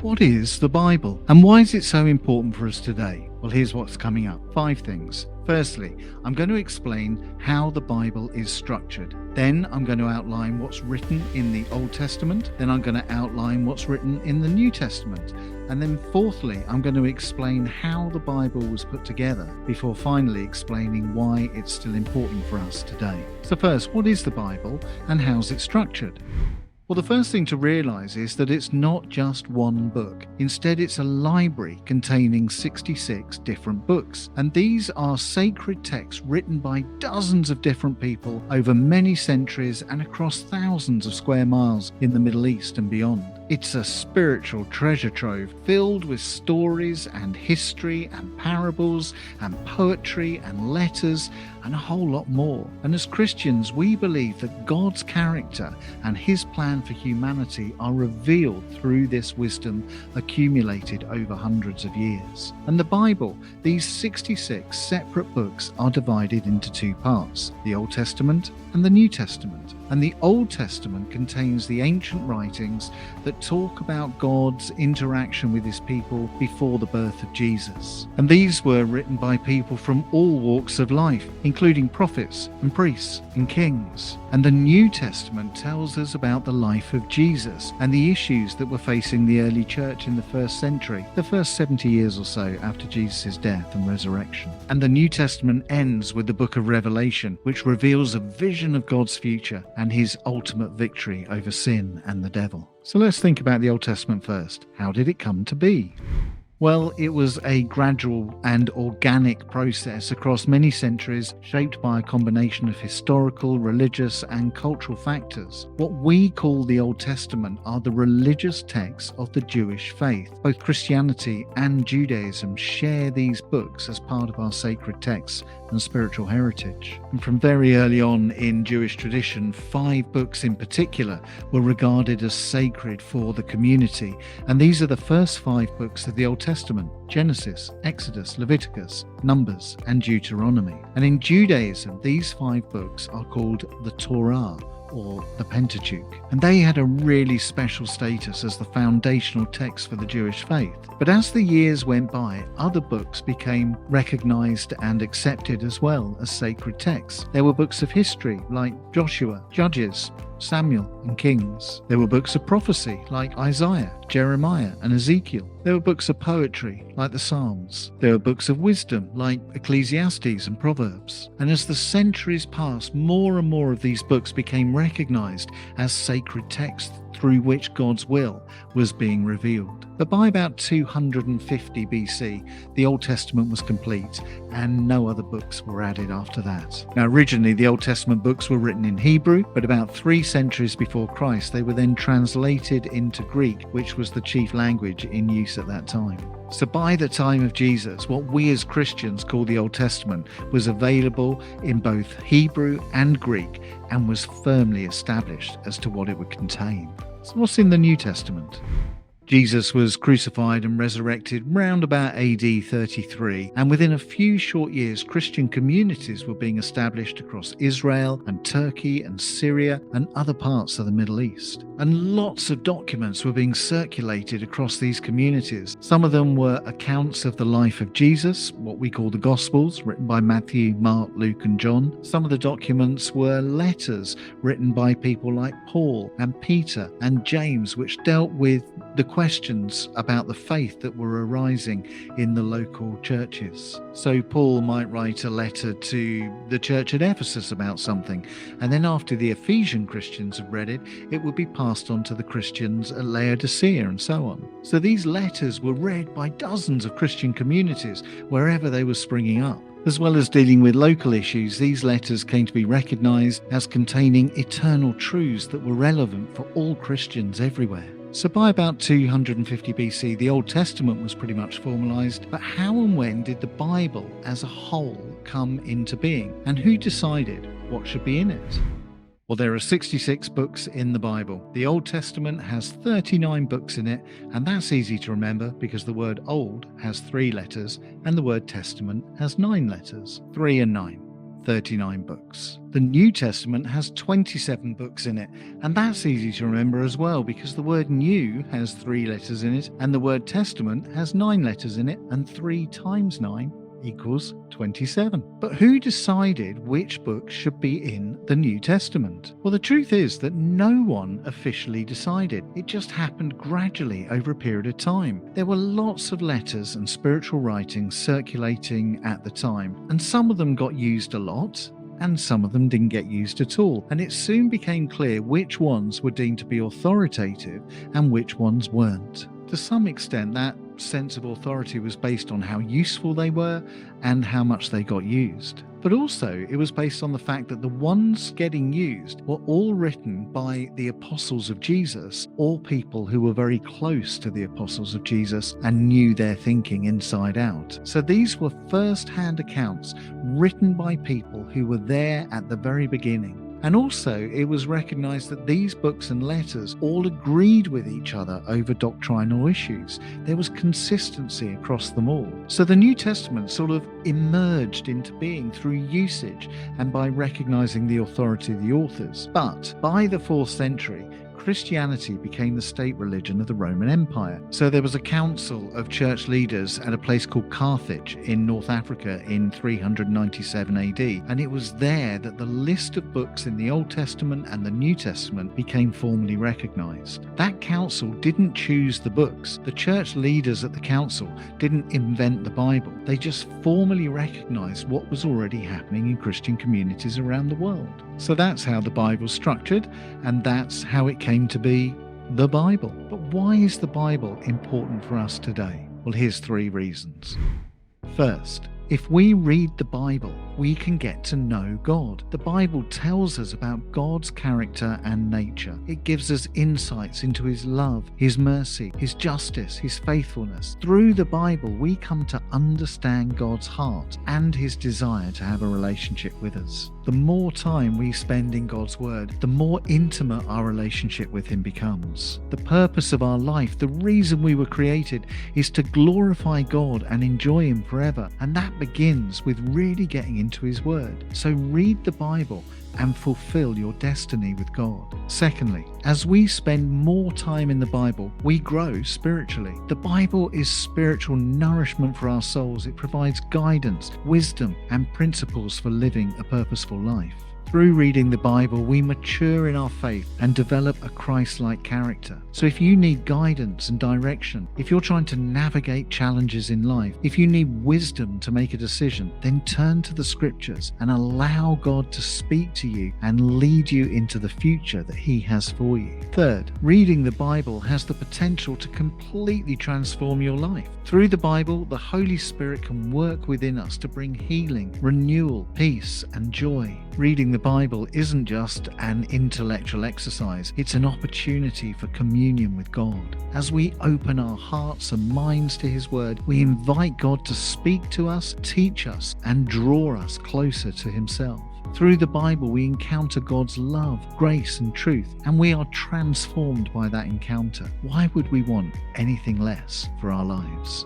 What is the Bible? And why is it so important for us today? Well, here's what's coming up. 5 things. Firstly, I'm going to explain how the Bible is structured. Then I'm going to outline what's written in the Old Testament. Then I'm going to outline what's written in the New Testament. And then fourthly, I'm going to explain how the Bible was put together before finally explaining why it's still important for us today. So first, what is the Bible and how's it structured? Well, the first thing to realise is that it's not just one book. Instead, it's a library containing 66 different books. And these are sacred texts written by dozens of different people over many centuries and across thousands of square miles in the Middle East and beyond. It's a spiritual treasure trove filled with stories and history and parables and poetry and letters and a whole lot more. And as Christians, we believe that God's character and his plan for humanity are revealed through this wisdom accumulated over hundreds of years. And the Bible, these 66 separate books, are divided into 2 parts, the Old Testament and the New Testament. And the Old Testament contains the ancient writings that talk about God's interaction with his people before the birth of Jesus. And these were written by people from all walks of life, including prophets and priests and kings. And the New Testament tells us about the life of Jesus and the issues that were facing the early church in the first century, the first 70 years or so after Jesus' death and resurrection. And the New Testament ends with the book of Revelation, which reveals a vision of God's future and his ultimate victory over sin and the devil. So let's think about the Old Testament first. How did it come to be? Well, it was a gradual and organic process across many centuries, shaped by a combination of historical, religious, and cultural factors. What we call the Old Testament are the religious texts of the Jewish faith. Both Christianity and Judaism share these books as part of our sacred texts and spiritual heritage. And from very early on in Jewish tradition, 5 books in particular were regarded as sacred for the community. And these are the first 5 books of the Old Testament: Genesis, Exodus, Leviticus, Numbers, and Deuteronomy. And in Judaism, these 5 books are called the Torah, or the Pentateuch, and they had a really special status as the foundational text for the Jewish faith. But as the years went by, other books became recognized and accepted as well as sacred texts. There were books of history like Joshua, Judges, Samuel, and Kings. There were books of prophecy like Isaiah, Jeremiah, and Ezekiel. There were books of poetry like the Psalms. There were books of wisdom like Ecclesiastes and Proverbs. And as the centuries passed, more and more of these books became recognized as sacred texts through which God's will was being revealed. But by about 250 BC, the Old Testament was complete and no other books were added after that. Now, originally the Old Testament books were written in Hebrew, but about 3 centuries before Christ, they were then translated into Greek, which was the chief language in use at that time. So by the time of Jesus, what we as Christians call the Old Testament was available in both Hebrew and Greek and was firmly established as to what it would contain. So what's in the New Testament? Jesus was crucified and resurrected round about AD 33, and within a few short years, Christian communities were being established across Israel and Turkey and Syria and other parts of the Middle East. And lots of documents were being circulated across these communities. Some of them were accounts of the life of Jesus, what we call the Gospels, written by Matthew, Mark, Luke, and John. Some of the documents were letters written by people like Paul and Peter and James, which dealt with the questions about the faith that were arising in the local churches. So Paul might write a letter to the church at Ephesus about something, and then after the Ephesian Christians had read it, it would be passed on to the Christians at Laodicea and so on. So these letters were read by dozens of Christian communities wherever they were springing up. As well as dealing with local issues, these letters came to be recognized as containing eternal truths that were relevant for all Christians everywhere. So by about 250 BC, the Old Testament was pretty much formalized, but how and when did the Bible as a whole come into being? And who decided what should be in it? Well, there are 66 books in the Bible. The Old Testament has 39 books in it, and that's easy to remember because the word old has 3 letters and the word testament has 9 letters, 3 and 9. 39 books. The New Testament has 27 books in it, and that's easy to remember as well because the word new has 3 letters in it, and the word testament has 9 letters in it, and 3 times 9 equals 27. But who decided which books should be in the New Testament? Well, the truth is that no one officially decided. It just happened gradually over a period of time. There were lots of letters and spiritual writings circulating at the time, and some of them got used a lot, and some of them didn't get used at all, and it soon became clear which ones were deemed to be authoritative and which ones weren't. To some extent, that sense of authority was based on how useful they were and how much they got used. But also, it was based on the fact that the ones getting used were all written by the apostles of Jesus, or people who were very close to the apostles of Jesus and knew their thinking inside out. So these were first-hand accounts written by people who were there at the very beginning. And also, it was recognized that these books and letters all agreed with each other over doctrinal issues. There was consistency across them all. So the New Testament sort of emerged into being through usage and by recognizing the authority of the authors. But by the 4th century, Christianity became the state religion of the Roman Empire. So there was a council of church leaders at a place called Carthage in North Africa in 397 AD, and it was there that the list of books in the Old Testament and the New Testament became formally recognized. That council didn't choose the books. The church leaders at the council didn't invent the Bible. They just formally recognized what was already happening in Christian communities around the world. So that's how the Bible's structured, and that's how it came to be the Bible. But why is the Bible important for us today? Well, here's 3 reasons. First, if we read the Bible, we can get to know God. The Bible tells us about God's character and nature. It gives us insights into His love, His mercy, His justice, His faithfulness. Through the Bible, we come to understand God's heart and His desire to have a relationship with us. The more time we spend in God's Word, the more intimate our relationship with Him becomes. The purpose of our life, the reason we were created, is to glorify God and enjoy Him forever. And that begins with really getting into His Word. So read the Bible and fulfill your destiny with God. Secondly, as we spend more time in the Bible, we grow spiritually. The Bible is spiritual nourishment for our souls. It provides guidance, wisdom, and principles for living a purposeful life. Through reading the Bible, we mature in our faith and develop a Christ-like character. So if you need guidance and direction, if you're trying to navigate challenges in life, if you need wisdom to make a decision, then turn to the Scriptures and allow God to speak to you and lead you into the future that He has for you. Third, reading the Bible has the potential to completely transform your life. Through the Bible, the Holy Spirit can work within us to bring healing, renewal, peace, and joy. Reading the Bible isn't just an intellectual exercise, it's an opportunity for communion with God. As we open our hearts and minds to His Word, we invite God to speak to us, teach us, and draw us closer to Himself. Through the Bible, we encounter God's love, grace, and truth, and we are transformed by that encounter. Why would we want anything less for our lives?